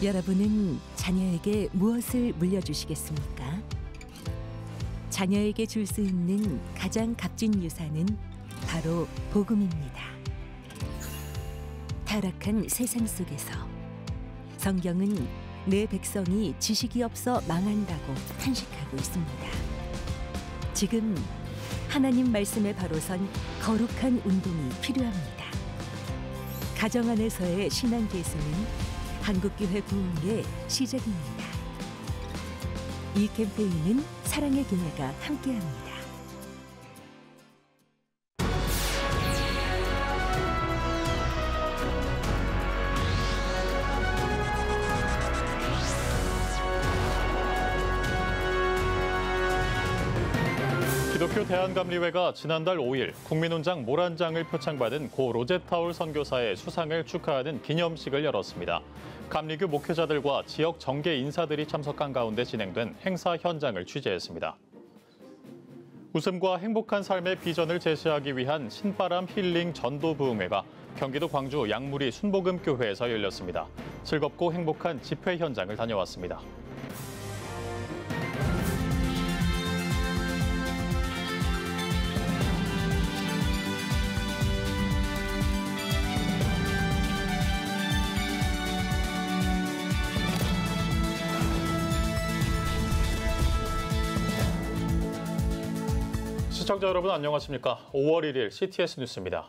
여러분은 자녀에게 무엇을 물려주시겠습니까? 자녀에게 줄 수 있는 가장 값진 유산은 바로 복음입니다. 타락한 세상 속에서 성경은 내 백성이 지식이 없어 망한다고 탄식하고 있습니다. 지금 하나님 말씀에 바로 선 거룩한 운동이 필요합니다. 가정 안에서의 신앙 계승은 한국교회 부흥의 시작입니다. 이 캠페인은 사랑의 교회가 함께합니다. 기독교 대한감리회가 지난달 5일 국민훈장 모란장을 표창받은 고 로제타울 선교사의 수상을 축하하는 기념식을 열었습니다. 감리교 목회자들과 지역 정계 인사들이 참석한 가운데 진행된 행사 현장을 취재했습니다. 웃음과 행복한 삶의 비전을 제시하기 위한 신바람 힐링 전도 부흥회가 경기도 광주 양무리 순복음교회에서 열렸습니다. 즐겁고 행복한 집회 현장을 다녀왔습니다. 시청자 여러분 안녕하십니까? 5월 1일 CTS 뉴스입니다.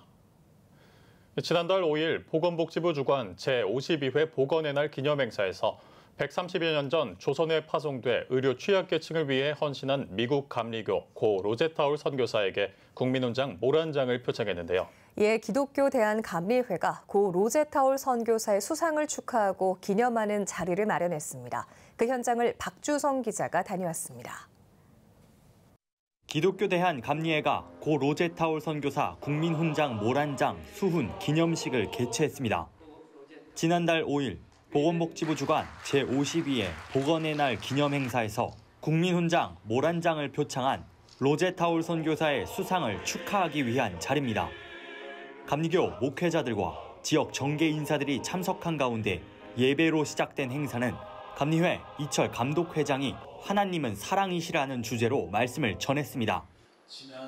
지난달 5일 보건복지부 주관 제52회 보건의 날 기념행사에서 130여 년 전 조선에 파송돼 의료 취약계층을 위해 헌신한 미국 감리교 고 로제타울 선교사에게 국민훈장 모란장을 표창했는데요. 이에 기독교 대한감리회가 고 로제타울 선교사의 수상을 축하하고 기념하는 자리를 마련했습니다. 그 현장을 박주성 기자가 다녀왔습니다. 기독교 대한감리회가 고 로제타울 선교사 국민훈장 모란장 수훈 기념식을 개최했습니다. 지난달 5일 보건복지부 주관 제52회 보건의 날 기념행사에서 국민훈장 모란장을 표창한 로제타울 선교사의 수상을 축하하기 위한 자리입니다. 감리교 목회자들과 지역 정계 인사들이 참석한 가운데 예배로 시작된 행사는 감리회 이철 감독회장이 하나님은 사랑이시라는 주제로 말씀을 전했습니다.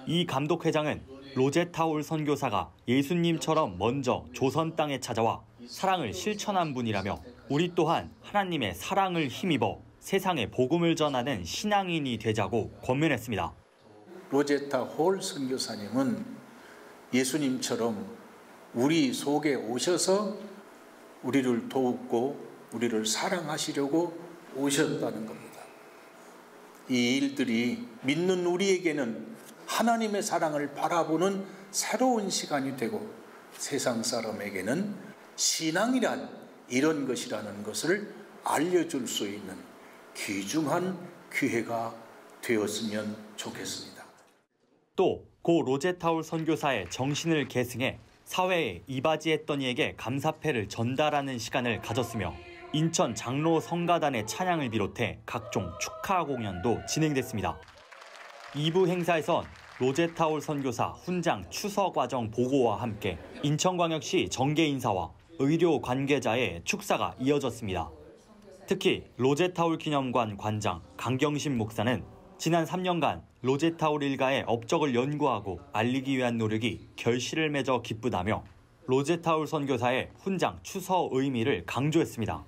이 감독회장은 로제타울 선교사가 예수님처럼 먼저 조선 땅에 찾아와 사랑을 실천한 분이라며 우리 또한 하나님의 사랑을 힘입어 세상에 복음을 전하는 신앙인이 되자고 권면했습니다. 로제타홀 선교사님은 예수님처럼 우리 속에 오셔서 우리를 도우고 우리를 사랑하시려고 오셨다는 겁니다. 이 일들이 믿는 우리에게는 하나님의 사랑을 바라보는 새로운 시간이 되고 세상 사람에게는 신앙이란 이런 것이라는 것을 알려줄 수 있는 귀중한 기회가 되었으면 좋겠습니다. 또 고 로제타울 선교사의 정신을 계승해 사회에 이바지했던 이에게 감사패를 전달하는 시간을 가졌으며 인천 장로 성가단의 찬양을 비롯해 각종 축하 공연도 진행됐습니다. 2부 행사에선 로제타울 선교사 훈장 추서 과정 보고와 함께 인천광역시 정계 인사와 의료 관계자의 축사가 이어졌습니다. 특히 로제타울 기념관 관장 강경심 목사는 지난 3년간 로제타울 일가의 업적을 연구하고 알리기 위한 노력이 결실을 맺어 기쁘다며 로제타울 선교사의 훈장 추서 의미를 강조했습니다.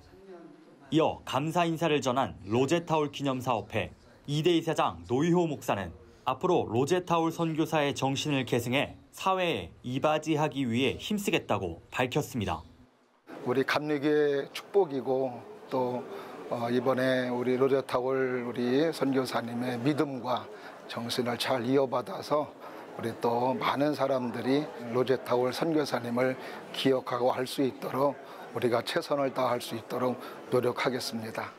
이어 감사 인사를 전한 로제타울 기념사업회 이대 이사장 노희호 목사는 앞으로 로제타울 선교사의 정신을 계승해 사회에 이바지하기 위해 힘쓰겠다고 밝혔습니다. 우리 감리교의 축복이고 또 이번에 우리 로제타울 우리 선교사님의 믿음과 정신을 잘 이어받아서 우리 또 많은 사람들이 로제타울 선교사님을 기억하고 할 수 있도록 우리가 최선을 다할 수 있도록 노력하겠습니다.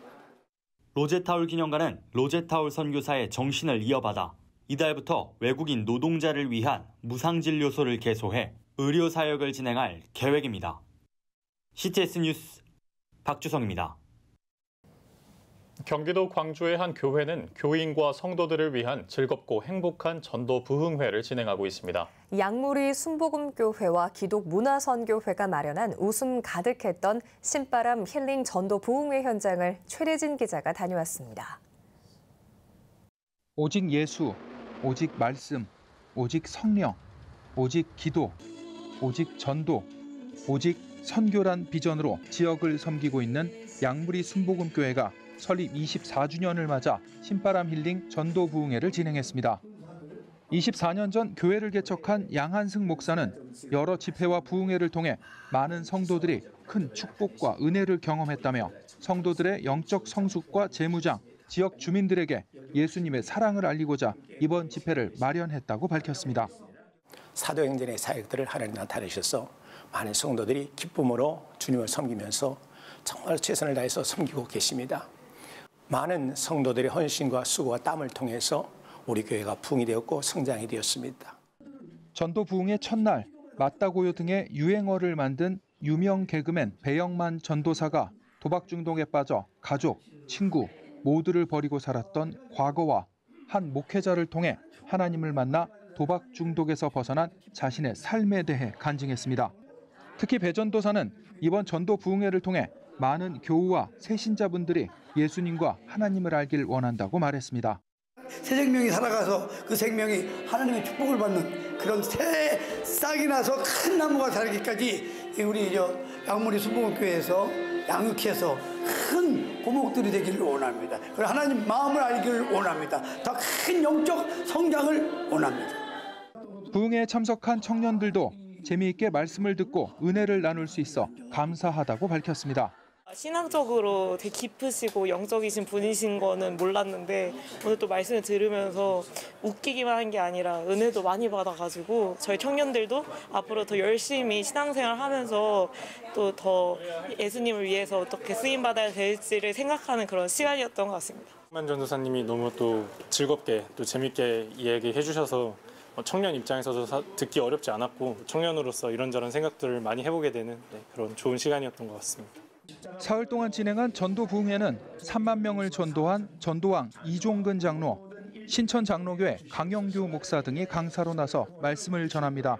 로제타울 기념관은 로제타울 선교사의 정신을 이어받아 이달부터 외국인 노동자를 위한 무상진료소를 개소해 의료사역을 진행할 계획입니다. CTS 뉴스 박주성입니다. 경기도 광주의 한 교회는 교인과 성도들을 위한 즐겁고 행복한 전도 부흥회를 진행하고 있습니다. 양무리 순복음교회와 기독문화선교회가 마련한 웃음 가득했던 신바람 힐링 전도 부흥회 현장을 최대진 기자가 다녀왔습니다. 오직 예수, 오직 말씀, 오직 성령, 오직 기도, 오직 전도, 오직 선교란 비전으로 지역을 섬기고 있는 양무리 순복음교회가 설립 24주년을 맞아 신바람 힐링 전도 부흥회를 진행했습니다. 24년 전 교회를 개척한 양한승 목사는 여러 집회와 부흥회를 통해 많은 성도들이 큰 축복과 은혜를 경험했다며 성도들의 영적 성숙과 재무장, 지역 주민들에게 예수님의 사랑을 알리고자 이번 집회를 마련했다고 밝혔습니다. 사도행전의 사역들을 하나님 나타내셔서 많은 성도들이 기쁨으로 주님을 섬기면서 정말 최선을 다해서 섬기고 계십니다. 많은 성도들의 헌신과 수고와 땀을 통해서 우리 교회가 부흥이 되었고 성장이 되었습니다. 전도 부흥의 첫날 맞다고요 등의 유행어를 만든 유명 개그맨 배영만 전도사가 도박 중독에 빠져 가족, 친구 모두를 버리고 살았던 과거와 한 목회자를 통해 하나님을 만나 도박 중독에서 벗어난 자신의 삶에 대해 간증했습니다. 특히 배 전도사는 이번 전도 부흥회를 통해 많은 교우와 새신자분들이 예수님과 하나님을 알길 원한다고 말했습니다. 새 생명이 살아가서 그 생명이 하나님의 축복을 받는 그런 새 싹이 나서 큰 나무가 자라기까지 우리 양무리 순복음교회에서 양육해서 큰 고목들이 되기를 원합니다. 그리고 하나님 마음을 알기를 원합니다. 더 큰 영적 성장을 원합니다. 부흥회에 참석한 청년들도 재미있게 말씀을 듣고 은혜를 나눌 수 있어 감사하다고 밝혔습니다. 신앙적으로 되게 깊으시고 영적이신 분이신 거는 몰랐는데 오늘 또 말씀을 들으면서 웃기기만 한 게 아니라 은혜도 많이 받아가지고 저희 청년들도 앞으로 더 열심히 신앙생활 하면서 또 더 예수님을 위해서 어떻게 쓰임받아야 될지를 생각하는 그런 시간이었던 것 같습니다. 만 전도사님이 너무 또 즐겁게 또 재밌게 이야기해 주셔서 청년 입장에서도 듣기 어렵지 않았고 청년으로서 이런저런 생각들을 많이 해보게 되는 그런 좋은 시간이었던 것 같습니다. 사흘 동안 진행한 전도 부흥회는 3만 명을 전도한 전도왕 이종근 장로, 신천 장로교회 강영규 목사 등이 강사로 나서 말씀을 전합니다.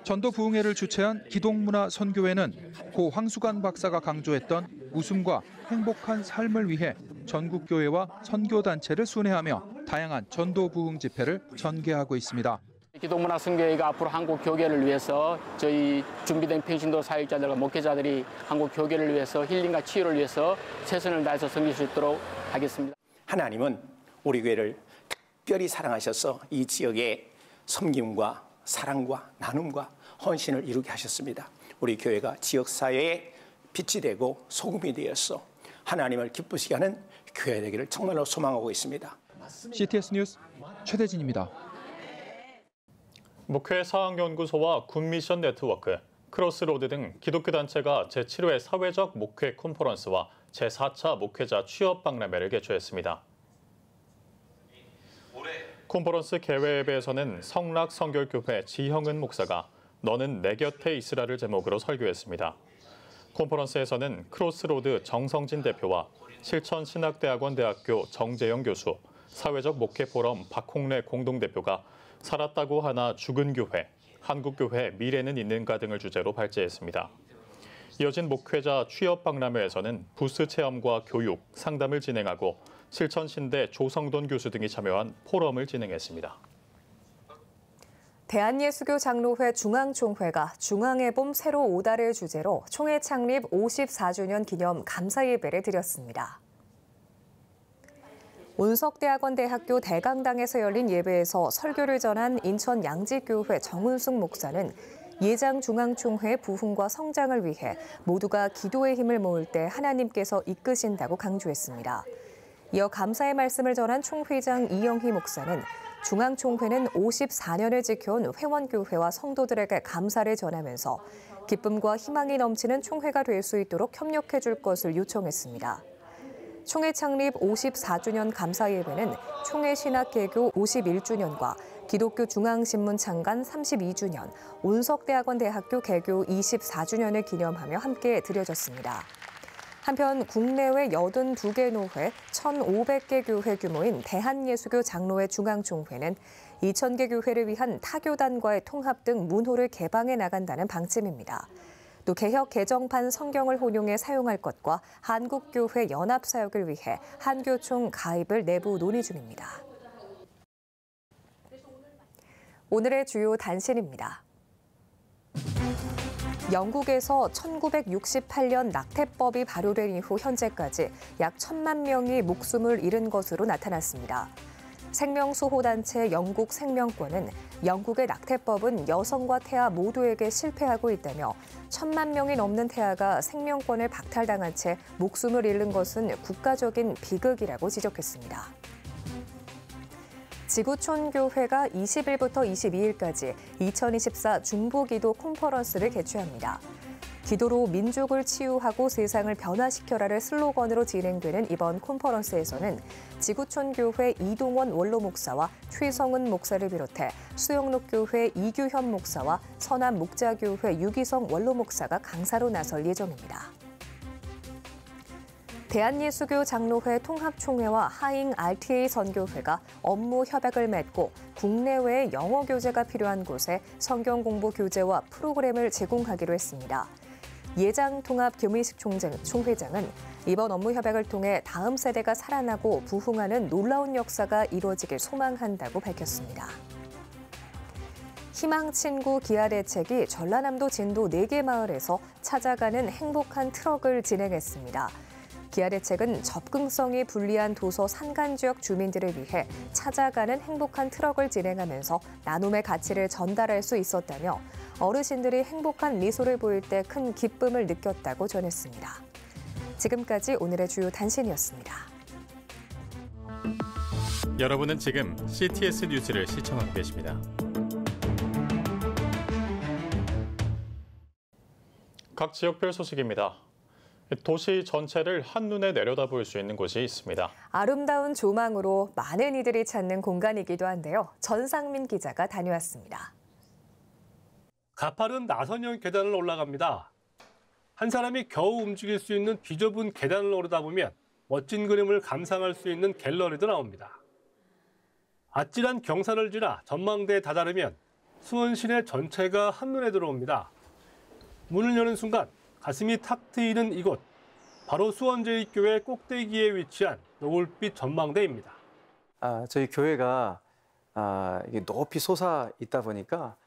전도 부흥회를 주최한 기독문화선교회는 고 황수관 박사가 강조했던 웃음과 행복한 삶을 위해 전국 교회와 선교단체를 순회하며 다양한 전도 부흥 집회를 전개하고 있습니다. 기독문화선교회가 앞으로 한국 교계를 위해서 저희 준비된 평신도 사역자들과 목회자들이 한국 교계를 위해서 힐링과 치유를 위해서 최선을 다해서 섬길 수 있도록 하겠습니다. 하나님은 우리 교회를 특별히 사랑하셔서 이 지역에 섬김과 사랑과 나눔과 헌신을 이루게 하셨습니다. 우리 교회가 지역사회에 빛이 되고 소금이 되어서 하나님을 기쁘시게 하는 교회 되기를 정말로 소망하고 있습니다. CTS 뉴스 최대진입니다. 목회 사학연구소와 굿미션 네트워크, 크로스로드 등 기독교 단체가 제7회 사회적 목회 컨퍼런스와 제4차 목회자 취업 박람회를 개최했습니다. 컨퍼런스 개회회에서는 성락 성결교회 지형은 목사가 너는 내 곁에 있으라를 제목으로 설교했습니다. 컨퍼런스에서는 크로스로드 정성진 대표와 실천신학대학원 대학교 정재영 교수, 사회적 목회 포럼 박홍래 공동대표가 살았다고 하나 죽은 교회, 한국교회 미래는 있는가 등을 주제로 발제했습니다. 이어진 목회자 취업 박람회에서는 부스 체험과 교육, 상담을 진행하고 실천신대 조성돈 교수 등이 참여한 포럼을 진행했습니다. 대한예수교 장로회 중앙총회가 중앙의 봄 새로 오다를 주제로 총회 창립 54주년 기념 감사예배를 드렸습니다. 운석대학원대학교 대강당에서 열린 예배에서 설교를 전한 인천 양지교회 정은숙 목사는 예장 중앙총회 부흥과 성장을 위해 모두가 기도의 힘을 모을 때 하나님께서 이끄신다고 강조했습니다. 이어 감사의 말씀을 전한 총회장 이영희 목사는 중앙총회는 54년을 지켜온 회원교회와 성도들에게 감사를 전하면서 기쁨과 희망이 넘치는 총회가 될 수 있도록 협력해 줄 것을 요청했습니다. 총회 창립 54주년 감사예배는 총회 신학개교 51주년과 기독교 중앙신문 창간 32주년, 운석대학원 대학교 개교 24주년을 기념하며 함께 드려졌습니다. 한편 국내외 82개 노회, 1,500개 교회 규모인 대한예수교 장로회 중앙총회는 2,000개 교회를 위한 타교단과의 통합 등 문호를 개방해 나간다는 방침입니다. 또 개혁 개정판 성경을 혼용해 사용할 것과 한국교회 연합사역을 위해 한교총 가입을 내부 논의 중입니다. 오늘의 주요 단신입니다. 영국에서 1968년 낙태법이 발효된 이후 현재까지 약 1,000만 명이 목숨을 잃은 것으로 나타났습니다. 생명수호단체 영국 생명권은 영국의 낙태법은 여성과 태아 모두에게 실패하고 있다며 1,000만 명이 넘는 태아가 생명권을 박탈당한 채 목숨을 잃는 것은 국가적인 비극이라고 지적했습니다. 지구촌교회가 20일부터 22일까지 2024 중보기도 컨퍼런스를 개최합니다. 기도로 민족을 치유하고 세상을 변화시켜라를 슬로건으로 진행되는 이번 컨퍼런스에서는 지구촌교회 이동원 원로목사와 최성은 목사를 비롯해 수영록교회 이규현 목사와 서남목자교회 유기성 원로목사가 강사로 나설 예정입니다. 대한예수교 장로회 통합총회와 하잉 RTA 선교회가 업무 협약을 맺고 국내외 영어 교재가 필요한 곳에 성경 공부 교재와 프로그램을 제공하기로 했습니다. 예장 통합 교민식 총회장은 이번 업무 협약을 통해 다음 세대가 살아나고 부흥하는 놀라운 역사가 이루어지길 소망한다고 밝혔습니다. 희망친구 기아대책이 전라남도 진도 4개 마을에서 찾아가는 행복한 트럭을 진행했습니다. 기아대책은 접근성이 불리한 도서 산간 지역 주민들을 위해 찾아가는 행복한 트럭을 진행하면서 나눔의 가치를 전달할 수 있었다며 어르신들이 행복한 미소를 보일 때 큰 기쁨을 느꼈다고 전했습니다. 지금까지 오늘의 주요 단신이었습니다. 여러분은 지금 CTS 뉴스를 시청하고 계십니다. 각 지역별 소식입니다. 도시 전체를 한눈에 내려다볼 수 있는 곳이 있습니다. 아름다운 조망으로 많은 이들이 찾는 공간이기도 한데요. 전상민 기자가 다녀왔습니다. 가파른 나선형 계단을 올라갑니다. 한 사람이 겨우 움직일 수 있는 비좁은 계단을 오르다 보면 멋진 그림을 감상할 수 있는 갤러리도 나옵니다. 아찔한 경사를 지나 전망대에 다다르면 수원 시내 전체가 한눈에 들어옵니다. 문을 여는 순간 가슴이 탁 트이는 이곳, 바로 수원제일교회 꼭대기에 위치한 노을빛 전망대입니다. 저희 교회가 이게 높이 솟아 있다 보니까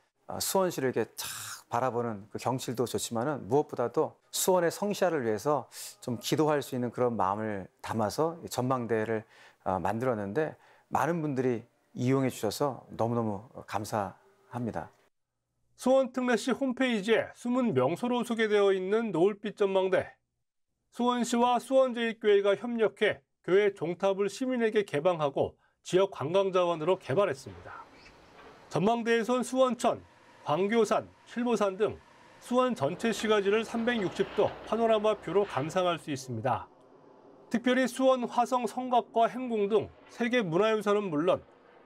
수원시를 이렇게 착 바라보는 그 경치도 좋지만은 무엇보다도 수원의 성시화를 위해서 좀 기도할 수 있는 그런 마음을 담아서 전망대를 만들었는데 많은 분들이 이용해 주셔서 너무너무 감사합니다. 수원특례시 홈페이지에 숨은 명소로 소개되어 있는 노을빛 전망대. 수원시와 수원제일교회가 협력해 교회 종탑을 시민에게 개방하고 지역 관광자원으로 개발했습니다. 전망대에선 수원천, 광교산, 칠보산 등 수원 전체 시가지를 360도 파노라마 뷰로 감상할 수 있습니다. 특별히 수원 화성 성곽과 행궁 등 세계 문화유산은 물론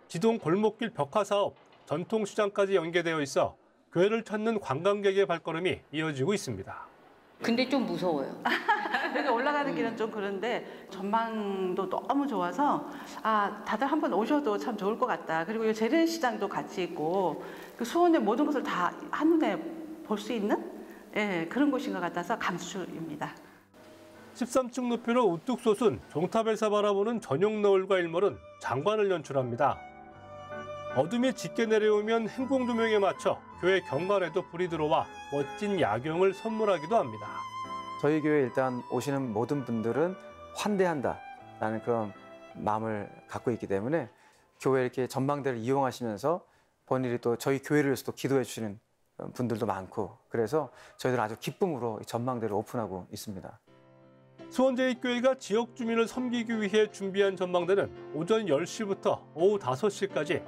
지동 골목길 벽화 사업, 전통시장까지 연계되어 있어 교회를 찾는 관광객의 발걸음이 이어지고 있습니다. 근데 좀 무서워요. 여기 올라가는 길은 좀 그런데 전망도 너무 좋아서 다들 한번 오셔도 참 좋을 것 같다. 그리고 이 재래시장도 같이 있고 그 수원의 모든 것을 다 한눈에 볼 수 있는 그런 곳인 것 같아서 감수입니다. 13층 높이로 우뚝 솟은 종탑에서 바라보는 저녁 노을과 일몰은 장관을 연출합니다. 어둠이 짙게 내려오면 행궁 조명에 맞춰 교회 경관에도 불이 들어와 멋진 야경을 선물하기도 합니다. 저희 교회에 일단 오시는 모든 분들은 환대한다라는 그런 마음을 갖고 있기 때문에 교회 이렇게 전망대를 이용하시면서 본인이 또 저희 교회를 위해서 또 기도해 주시는 분들도 많고 그래서 저희들은 아주 기쁨으로 전망대를 오픈하고 있습니다. 수원제일교회가 지역 주민을 섬기기 위해 준비한 전망대는 오전 10시부터 오후 5시까지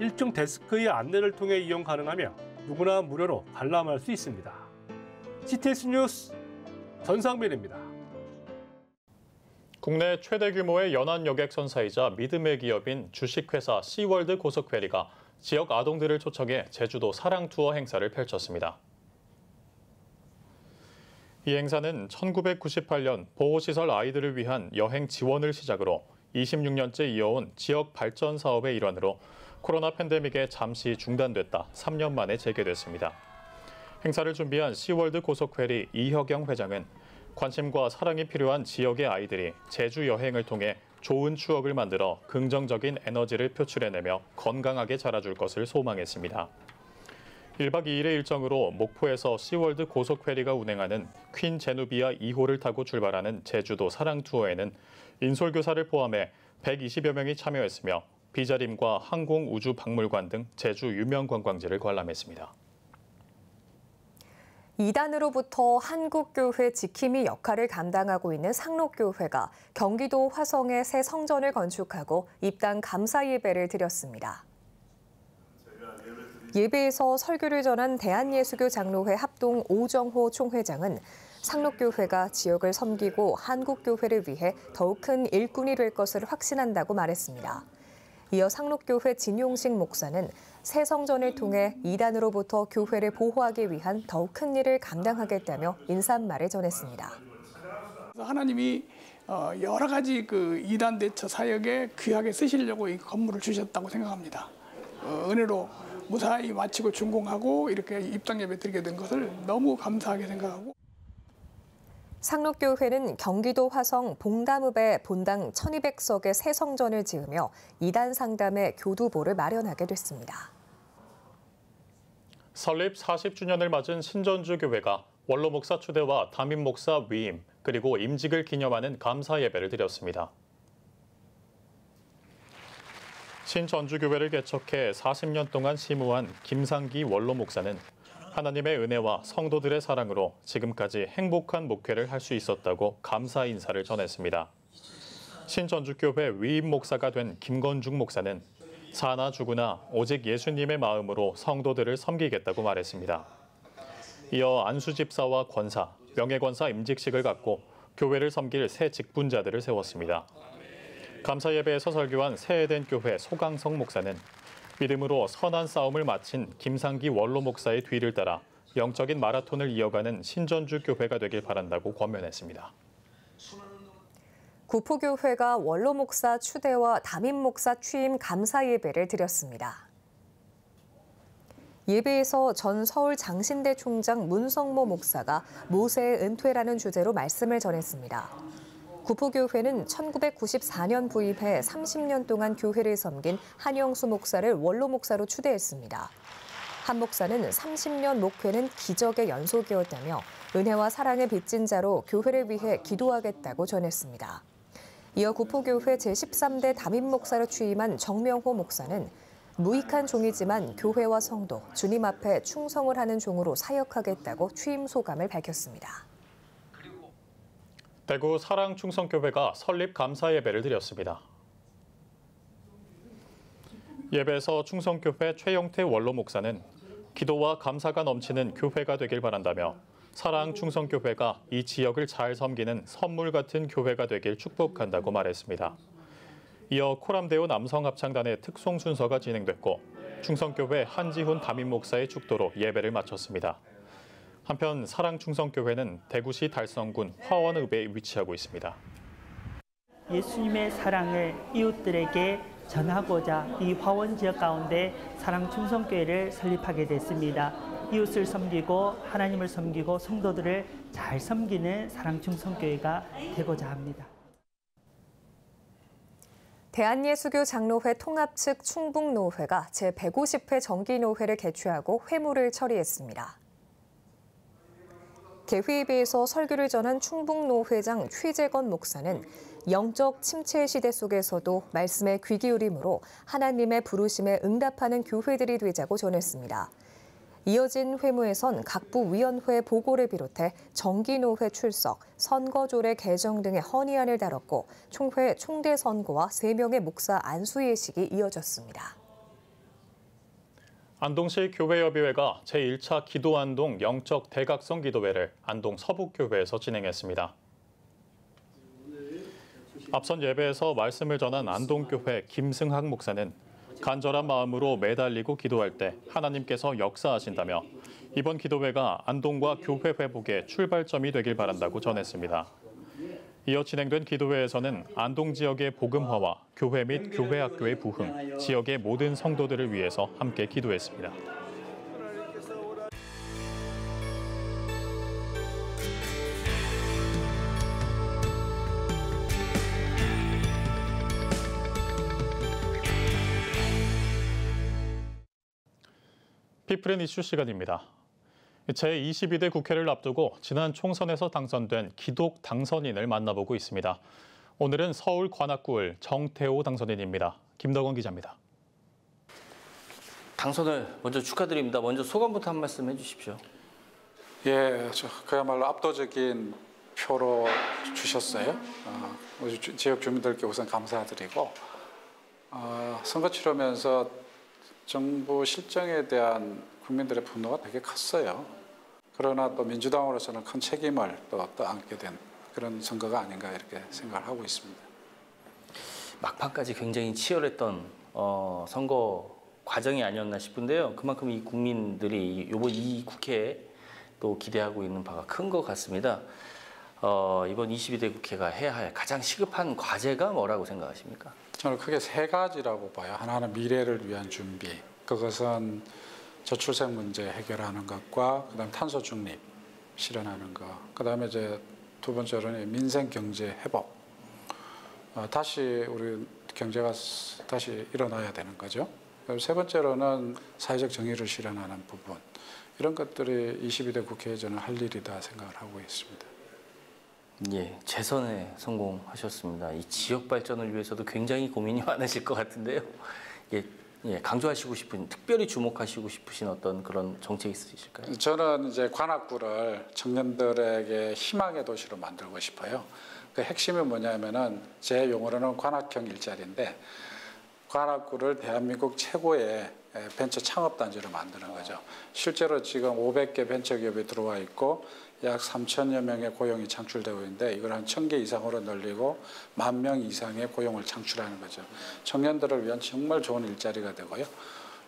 1층 데스크의 안내를 통해 이용 가능하며 누구나 무료로 관람할 수 있습니다. CTS 뉴스 전상민입니다. 국내 최대 규모의 연안 여객 선사이자 믿음의 기업인 주식회사 시월드 고속페리가 지역 아동들을 초청해 제주도 사랑 투어 행사를 펼쳤습니다. 이 행사는 1998년 보호시설 아이들을 위한 여행 지원을 시작으로 26년째 이어온 지역 발전 사업의 일환으로 코로나 팬데믹에 잠시 중단됐다 3년 만에 재개됐습니다. 행사를 준비한 시월드 고속회리 이혁영 회장은 관심과 사랑이 필요한 지역의 아이들이 제주 여행을 통해 좋은 추억을 만들어 긍정적인 에너지를 표출해내며 건강하게 자라줄 것을 소망했습니다. 1박 2일의 일정으로 목포에서 시월드 고속회리가 운행하는 퀸 제누비아 2호를 타고 출발하는 제주도 사랑 투어에는 인솔교사를 포함해 120여 명이 참여했으며 비자림과 항공우주박물관 등 제주 유명 관광지를 관람했습니다. 이단으로부터 한국교회 지킴이 역할을 감당하고 있는 상록교회가 경기도 화성에 새 성전을 건축하고 입당 감사 예배를 드렸습니다. 예배에서 설교를 전한 대한예수교 장로회 합동 오정호 총회장은 상록교회가 지역을 섬기고 한국교회를 위해 더욱 큰 일꾼이 될 것을 확신한다고 말했습니다. 이어 상록교회 진용식 목사는 새 성전을 통해 이단으로부터 교회를 보호하기 위한 더욱 큰 일을 감당하겠다며 인사말을 전했습니다. 하나님이 여러 가지 그 이단 대처 사역에 귀하게 쓰시려고 이 건물을 주셨다고 생각합니다. 은혜로 무사히 마치고 준공하고 이렇게 입당 예배 드리게 된 것을 너무 감사하게 생각하고. 상록교회는 경기도 화성 봉담읍에 본당 1200석의 새 성전을 지으며 이단 상담의 교두보를 마련하게 됐습니다. 설립 40주년을 맞은 신전주교회가 원로 목사 추대와 담임 목사 위임, 그리고 임직을 기념하는 감사 예배를 드렸습니다. 신전주교회를 개척해 40년 동안 심우한 김상기 원로 목사는 하나님의 은혜와 성도들의 사랑으로 지금까지 행복한 목회를 할 수 있었다고 감사 인사를 전했습니다. 신전주교회 위임 목사가 된 김건중 목사는 사나 죽으나 오직 예수님의 마음으로 성도들을 섬기겠다고 말했습니다. 이어 안수집사와 권사, 명예권사 임직식을 갖고 교회를 섬길 새 직분자들을 세웠습니다. 감사 예배에서 설교한 새해된 교회 소강성 목사는 믿음으로 선한 싸움을 마친 김상기 원로 목사의 뒤를 따라 영적인 마라톤을 이어가는 신전주 교회가 되길 바란다고 권면했습니다. 구포교회가 원로 목사 추대와 담임 목사 취임 감사 예배를 드렸습니다. 예배에서 전 서울 장신대 총장 문성모 목사가 모세의 은퇴라는 주제로 말씀을 전했습니다. 구포교회는 1994년 부임해 30년 동안 교회를 섬긴 한영수 목사를 원로 목사로 추대했습니다. 한 목사는 30년 목회는 기적의 연속이었다며 은혜와 사랑의 빚진 자로 교회를 위해 기도하겠다고 전했습니다. 이어 구포교회 제13대 담임 목사로 취임한 정명호 목사는 무익한 종이지만 교회와 성도, 주님 앞에 충성을 하는 종으로 사역하겠다고 취임 소감을 밝혔습니다. 대구 사랑충성교회가 설립 감사 예배를 드렸습니다. 예배에서 충성교회 최영태 원로 목사는 기도와 감사가 넘치는 교회가 되길 바란다며 사랑충성교회가 이 지역을 잘 섬기는 선물 같은 교회가 되길 축복한다고 말했습니다. 이어 코람데오 남성합창단의 특송 순서가 진행됐고 충성교회 한지훈 담임 목사의 축도로 예배를 마쳤습니다. 한편 사랑충성교회는 대구시 달성군 화원읍에 위치하고 있습니다. 예수님의 사랑을 이웃들에게 전하고자 이 화원 지역 가운데 사랑충성교회를 설립하게 됐습니다. 이웃을 섬기고 하나님을 섬기고 성도들을 잘 섬기는 사랑충성교회가 되고자 합니다. 대한예수교 장로회 통합 측 충북노회가 제150회 정기노회를 개최하고 회무를 처리했습니다. 개회의에서 설교를 전한 충북노회장 최재건 목사는 영적 침체 시대 속에서도 말씀에 귀 기울임으로 하나님의 부르심에 응답하는 교회들이 되자고 전했습니다. 이어진 회무에선 각부 위원회 보고를 비롯해 정기노회 출석, 선거조례 개정 등의 헌의안을 다뤘고 총회 총대 선고와 3명의 목사 안수 예식이 이어졌습니다. 안동시 교회협의회가 제1차 기도안동 영적 대각성 기도회를 안동 서북교회에서 진행했습니다. 앞선 예배에서 말씀을 전한 안동교회 김승학 목사는 간절한 마음으로 매달리고 기도할 때 하나님께서 역사하신다며 이번 기도회가 안동과 교회 회복의 출발점이 되길 바란다고 전했습니다. 이어 진행된 기도회에서는 안동 지역의 복음화와 교회 및 교회학교의 부흥, 지역의 모든 성도들을 위해서 함께 기도했습니다. 피플앤 이슈 시간입니다. 제22대 국회를 앞두고 지난 총선에서 당선된 기독 당선인을 만나보고 있습니다. 오늘은 서울 관악구을 정태호 당선인입니다. 김덕원 기자입니다. 당선을 먼저 축하드립니다. 먼저 소감부터 한 말씀 해주십시오. 예, 그야말로 압도적인 표로 주셨어요. 우리 지역 주민들께 우선 감사드리고 선거 치르면서 정부 실정에 대한 국민들의 분노가 되게 컸어요. 그러나 또 민주당으로서는 큰 책임을 또 안게 된 그런 선거가 아닌가 이렇게 생각을 하고 있습니다. 막판까지 굉장히 치열했던 선거 과정이 아니었나 싶은데요. 그만큼 이 국민들이 이번 이 국회에 또 기대하고 있는 바가 큰 것 같습니다. 이번 22대 국회가 해야 할 가장 시급한 과제가 뭐라고 생각하십니까? 저는 크게 세 가지라고 봐요. 하나는 미래를 위한 준비. 그것은 저출생 문제 해결하는 것과 그다음 탄소 중립 실현하는 것. 그다음에 이제 두 번째로는 민생 경제 회복. 다시 우리 경제가 다시 일어나야 되는 거죠. 세 번째로는 사회적 정의를 실현하는 부분. 이런 것들이 22대 국회에 저는 할 일이다 생각을 하고 있습니다. 예, 재선에 성공하셨습니다. 이 지역 발전을 위해서도 굉장히 고민이 많으실 것 같은데요. 예, 강조하시고 싶은, 특별히 주목하시고 싶으신 어떤 그런 정책 있으실까요? 저는 이제 관악구를 청년들에게 희망의 도시로 만들고 싶어요. 그 핵심이 뭐냐면은 제 용어로는 관악형 일자리인데 관악구를 대한민국 최고의 벤처 창업단지로 만드는 거죠. 실제로 지금 500개 벤처기업이 들어와 있고 약 3천여 명의 고용이 창출되고 있는데 이걸 한 1,000개 이상으로 늘리고 10,000명 이상의 고용을 창출하는 거죠. 청년들을 위한 정말 좋은 일자리가 되고요.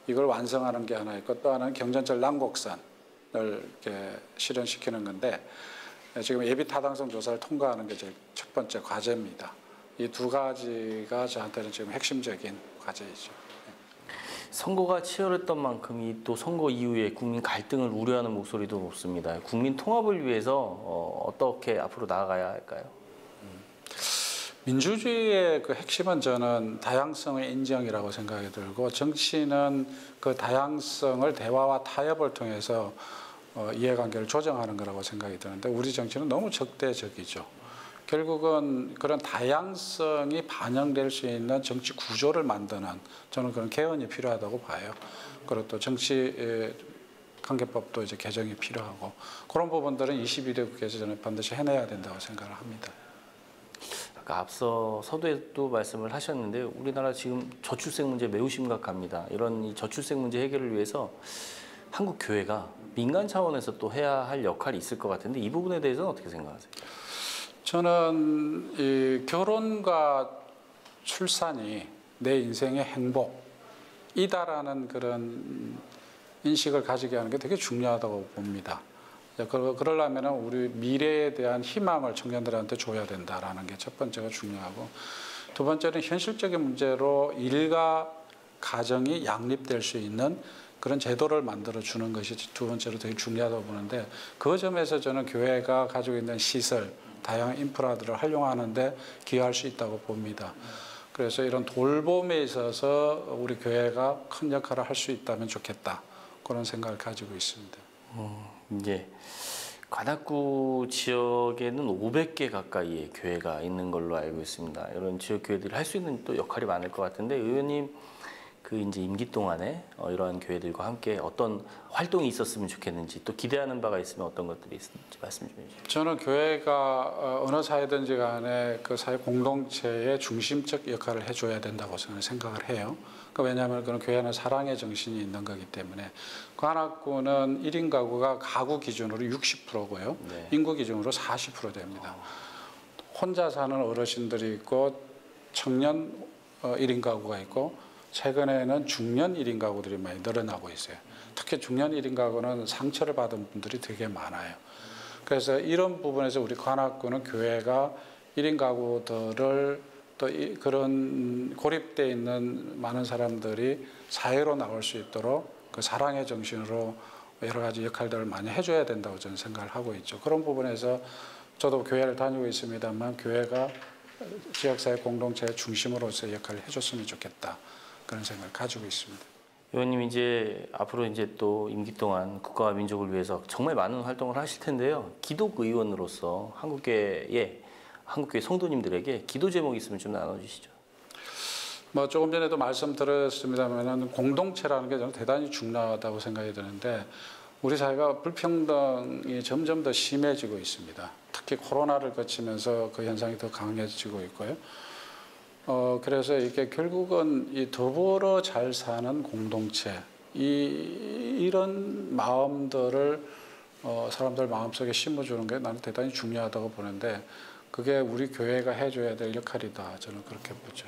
이걸 완성하는 게 하나 있고 또 하나는 경전철 난곡선을 이렇게 실현시키는 건데 지금 예비 타당성 조사를 통과하는 게 제 첫 번째 과제입니다. 이 두 가지가 저한테는 지금 핵심적인 과제이죠. 선거가 치열했던 만큼 이 또 선거 이후에 국민 갈등을 우려하는 목소리도 높습니다. 국민 통합을 위해서 어떻게 앞으로 나아가야 할까요? 민주주의의 그 핵심은 저는 다양성의 인정이라고 생각이 들고 정치는 그 다양성을 대화와 타협을 통해서 이해관계를 조정하는 거라고 생각이 드는데 우리 정치는 너무 적대적이죠. 결국은 그런 다양성이 반영될 수 있는 정치 구조를 만드는 저는 그런 개헌이 필요하다고 봐요. 그리고 또 정치 관계법도 이제 개정이 필요하고 그런 부분들은 22대 국회에서 저는 반드시 해내야 된다고 생각을 합니다. 아까 앞서 서두에도 말씀을 하셨는데 우리나라 지금 저출생 문제 매우 심각합니다. 이런 이 저출생 문제 해결을 위해서 한국 교회가 민간 차원에서 또 해야 할 역할이 있을 것 같은데 이 부분에 대해서는 어떻게 생각하세요? 저는 이 결혼과 출산이 내 인생의 행복이다라는 그런 인식을 가지게 하는 게 되게 중요하다고 봅니다. 그러려면 우리 미래에 대한 희망을 청년들한테 줘야 된다라는 게 첫 번째가 중요하고 두 번째는 현실적인 문제로 일가 가정이 양립될 수 있는 그런 제도를 만들어 주는 것이 두 번째로 되게 중요하다고 보는데 그 점에서 저는 교회가 가지고 있는 시설 다양한 인프라들을 활용하는 데 기여할 수 있다고 봅니다. 그래서 이런 돌봄에 있어서 우리 교회가 큰 역할을 할 수 있다면 좋겠다. 그런 생각을 가지고 있습니다. 이제 관악구 지역에는 500개 가까이의 교회가 있는 걸로 알고 있습니다. 이런 지역 교회들이 할 수 있는 또 역할이 많을 것 같은데 의원님 그 이제 임기 동안에 이러한 교회들과 함께 어떤 활동이 있었으면 좋겠는지 또 기대하는 바가 있으면 어떤 것들이 있는지 말씀 좀 해주세요. 저는 교회가 어느 사회든지 간에 그 사회 공동체의 중심적 역할을 해줘야 된다고 저는 생각을 해요. 왜냐하면 그런 교회는 사랑의 정신이 있는 거기 때문에 관악구는 1인 가구가 가구 기준으로 60%고요. 네. 인구 기준으로 40% 됩니다. 혼자 사는 어르신들이 있고 청년 1인 가구가 있고 최근에는 중년 1인 가구들이 많이 늘어나고 있어요. 특히 중년 1인 가구는 상처를 받은 분들이 되게 많아요. 그래서 이런 부분에서 우리 관악구는 교회가 1인 가구들을 또 그런 고립되어 있는 많은 사람들이 사회로 나올 수 있도록 그 사랑의 정신으로 여러 가지 역할들을 많이 해줘야 된다고 저는 생각을 하고 있죠. 그런 부분에서 저도 교회를 다니고 있습니다만 교회가 지역사회 공동체의 중심으로서의 역할을 해줬으면 좋겠다. 그런 생각을 가지고 있습니다. 의원님 이제 앞으로 이제 또 임기 동안 국가와 민족을 위해서 정말 많은 활동을 하실 텐데요. 기독 의원으로서 한국교회 성도님들에게 기도 제목이 있으면 좀 나눠주시죠. 뭐 조금 전에도 말씀드렸습니다만 공동체라는 게 저는 대단히 중요하다고 생각이 드는데 우리 사회가 불평등이 점점 더 심해지고 있습니다. 특히 코로나를 거치면서 그 현상이 더 강해지고 있고요. 그래서 이게 결국은 이 더불어 잘 사는 공동체 이런 마음들을 사람들 마음속에 심어주는 게 나는 대단히 중요하다고 보는데 그게 우리 교회가 해줘야 될 역할이다. 저는 그렇게 보죠.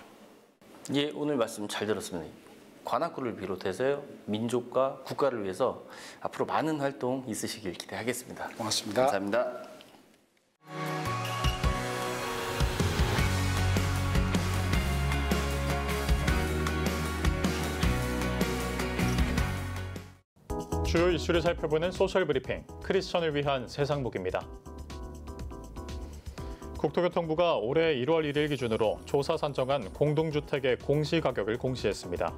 예, 오늘 말씀 잘 들었습니다. 관악구를 비롯해서요, 민족과 국가를 위해서 앞으로 많은 활동 있으시길 기대하겠습니다. 고맙습니다. 감사합니다. 주요 이슈를 살펴보는 소셜 브리핑, 크리스천을 위한 세상복입니다. 국토교통부가 올해 1월 1일 기준으로 조사 산정한 공동주택의 공시가격을 공시했습니다.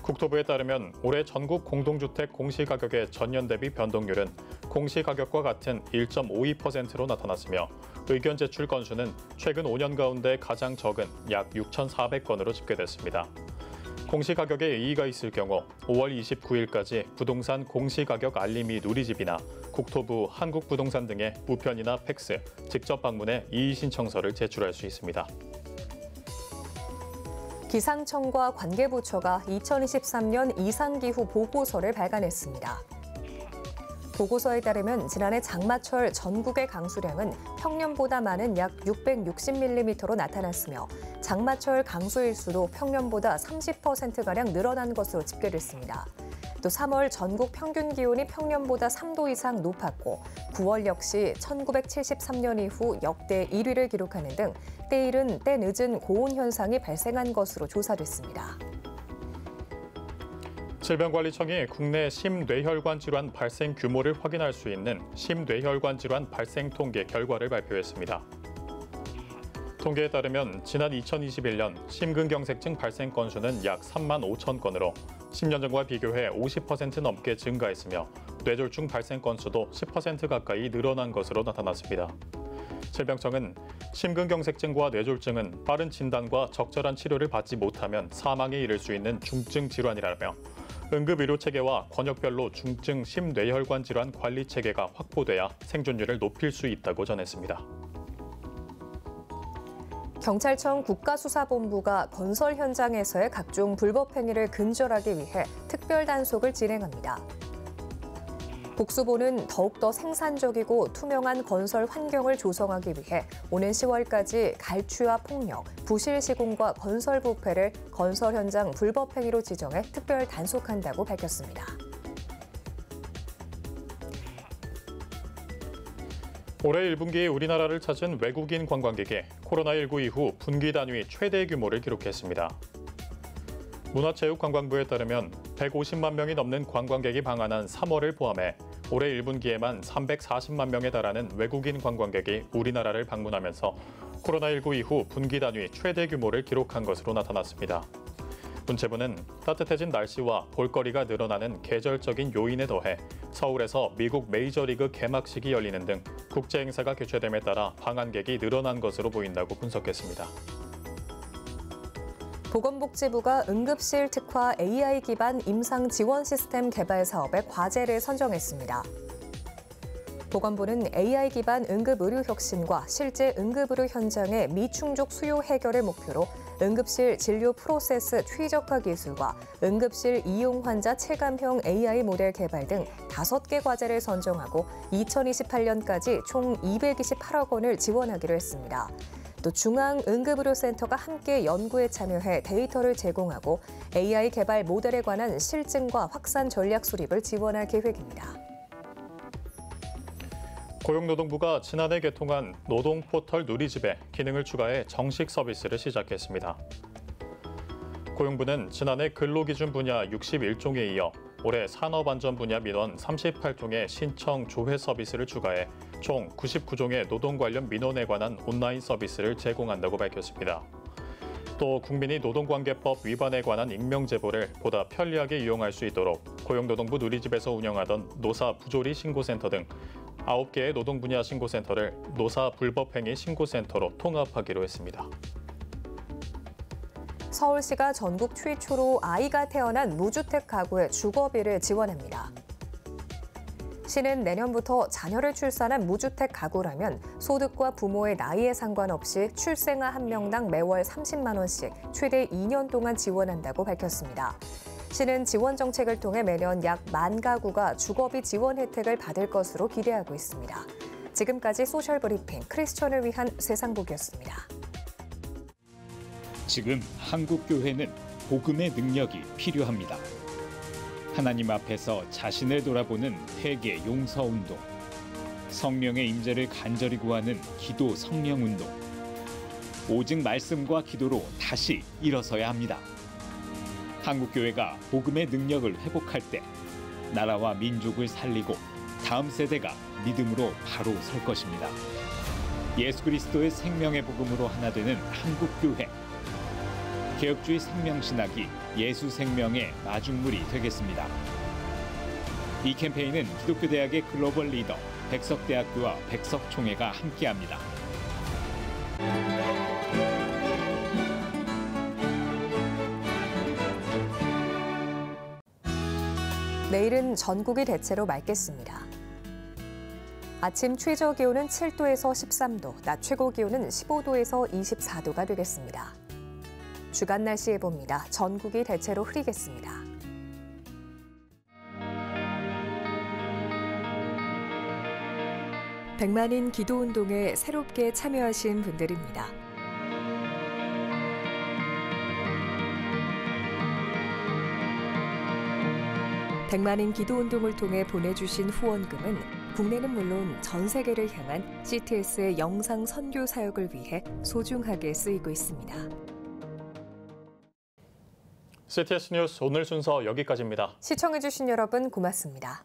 국토부에 따르면 올해 전국 공동주택 공시가격의 전년 대비 변동률은 공시가격과 같은 1.52%로 나타났으며 의견 제출 건수는 최근 5년 가운데 가장 적은 약 6,400건으로 집계됐습니다. 공시가격에 이의가 있을 경우 5월 29일까지 부동산 공시가격 알림이 누리집이나 국토부, 한국부동산 등의 우편이나 팩스, 직접 방문해 이의 신청서를 제출할 수 있습니다. 기상청과 관계부처가 2023년 이상기후 보고서를 발간했습니다. 보고서에 따르면 지난해 장마철 전국의 강수량은 평년보다 많은 약 660mm로 나타났으며 장마철 강수일수도 평년보다 30%가량 늘어난 것으로 집계됐습니다. 또 3월 전국 평균 기온이 평년보다 3도 이상 높았고 9월 역시 1973년 이후 역대 1위를 기록하는 등 때이른 때늦은 고온 현상이 발생한 것으로 조사됐습니다. 질병관리청이 국내 심뇌혈관 질환 발생 규모를 확인할 수 있는 심뇌혈관 질환 발생 통계 결과를 발표했습니다. 통계에 따르면 지난 2021년 심근경색증 발생 건수는 약 3만 5천 건으로 10년 전과 비교해 50% 넘게 증가했으며 뇌졸중 발생 건수도 10% 가까이 늘어난 것으로 나타났습니다. 질병청은 심근경색증과 뇌졸중은 빠른 진단과 적절한 치료를 받지 못하면 사망에 이를 수 있는 중증 질환이라며 응급의료체계와 권역별로 중증 심뇌혈관 질환 관리 체계가 확보돼야 생존율을 높일 수 있다고 전했습니다. 경찰청 국가수사본부가 건설 현장에서의 각종 불법 행위를 근절하기 위해 특별 단속을 진행합니다. 복수본은 더욱더 생산적이고 투명한 건설 환경을 조성하기 위해 오는 10월까지 갈취와 폭력, 부실 시공과 건설 부패를 건설 현장 불법 행위로 지정해 특별 단속한다고 밝혔습니다. 올해 1분기 우리나라를 찾은 외국인 관광객이 코로나19 이후 분기 단위 최대 규모를 기록했습니다. 문화체육관광부에 따르면 150만 명이 넘는 관광객이 방한한 3월을 포함해 올해 1분기에만 340만 명에 달하는 외국인 관광객이 우리나라를 방문하면서 코로나19 이후 분기 단위 최대 규모를 기록한 것으로 나타났습니다. 문체부는 따뜻해진 날씨와 볼거리가 늘어나는 계절적인 요인에 더해 서울에서 미국 메이저리그 개막식이 열리는 등 국제 행사가 개최됨에 따라 방한객이 늘어난 것으로 보인다고 분석했습니다. 보건복지부가 응급실 특화 AI 기반 임상 지원 시스템 개발 사업에 과제를 선정했습니다. 보건부는 AI 기반 응급의료 혁신과 실제 응급의료 현장의 미충족 수요 해결을 목표로 응급실 진료 프로세스 최적화 기술과 응급실 이용 환자 체감형 AI 모델 개발 등 5개 과제를 선정하고 2028년까지 총 228억 원을 지원하기로 했습니다. 또 중앙응급의료센터가 함께 연구에 참여해 데이터를 제공하고 AI 개발 모델에 관한 실증과 확산 전략 수립을 지원할 계획입니다. 고용노동부가 지난해 개통한 노동포털 누리집에 기능을 추가해 정식 서비스를 시작했습니다. 고용부는 지난해 근로기준 분야 61종에 이어 올해 산업안전 분야 민원 38종의 신청 조회 서비스를 추가해 총 99종의 노동 관련 민원에 관한 온라인 서비스를 제공한다고 밝혔습니다. 또 국민이 노동관계법 위반에 관한 익명 제보를 보다 편리하게 이용할 수 있도록 고용노동부 누리집에서 운영하던 노사 부조리 신고센터 등 9개의 노동 분야 신고센터를 노사 불법행위 신고센터로 통합하기로 했습니다. 서울시가 전국 최초로 아이가 태어난 무주택 가구의 주거비를 지원합니다. 시는 내년부터 자녀를 출산한 무주택 가구라면 소득과 부모의 나이에 상관없이 출생아 1명당 매월 30만 원씩 최대 2년 동안 지원한다고 밝혔습니다. 시는 지원 정책을 통해 매년 약 10,000 가구가 주거비 지원 혜택을 받을 것으로 기대하고 있습니다. 지금까지 소셜브리핑 크리스천을 위한 세상복이었습니다. 지금 한국 교회는 복음의 능력이 필요합니다. 하나님 앞에서 자신을 돌아보는 회개 용서 운동, 성령의 임재를 간절히 구하는 기도 성령 운동, 오직 말씀과 기도로 다시 일어서야 합니다. 한국 교회가 복음의 능력을 회복할 때 나라와 민족을 살리고 다음 세대가 믿음으로 바로 설 것입니다. 예수 그리스도의 생명의 복음으로 하나 되는 한국 교회. 개혁주의 생명신학이 예수 생명의 마중물이 되겠습니다. 이 캠페인은 기독교대학의 글로벌 리더 백석대학교와 백석총회가 함께합니다. 내일은 전국이 대체로 맑겠습니다. 아침 최저 기온은 7도에서 13도, 낮 최고 기온은 15도에서 24도가 되겠습니다. 주간 날씨 예보입니다. 전국이 대체로 흐리겠습니다. 백만인 기도운동에 새롭게 참여하신 분들입니다. 백만인 기도운동을 통해 보내주신 후원금은 국내는 물론 전 세계를 향한 CTS의 영상 선교 사역을 위해 소중하게 쓰이고 있습니다. CTS 뉴스 오늘 순서 여기까지입니다. 시청해주신 여러분 고맙습니다.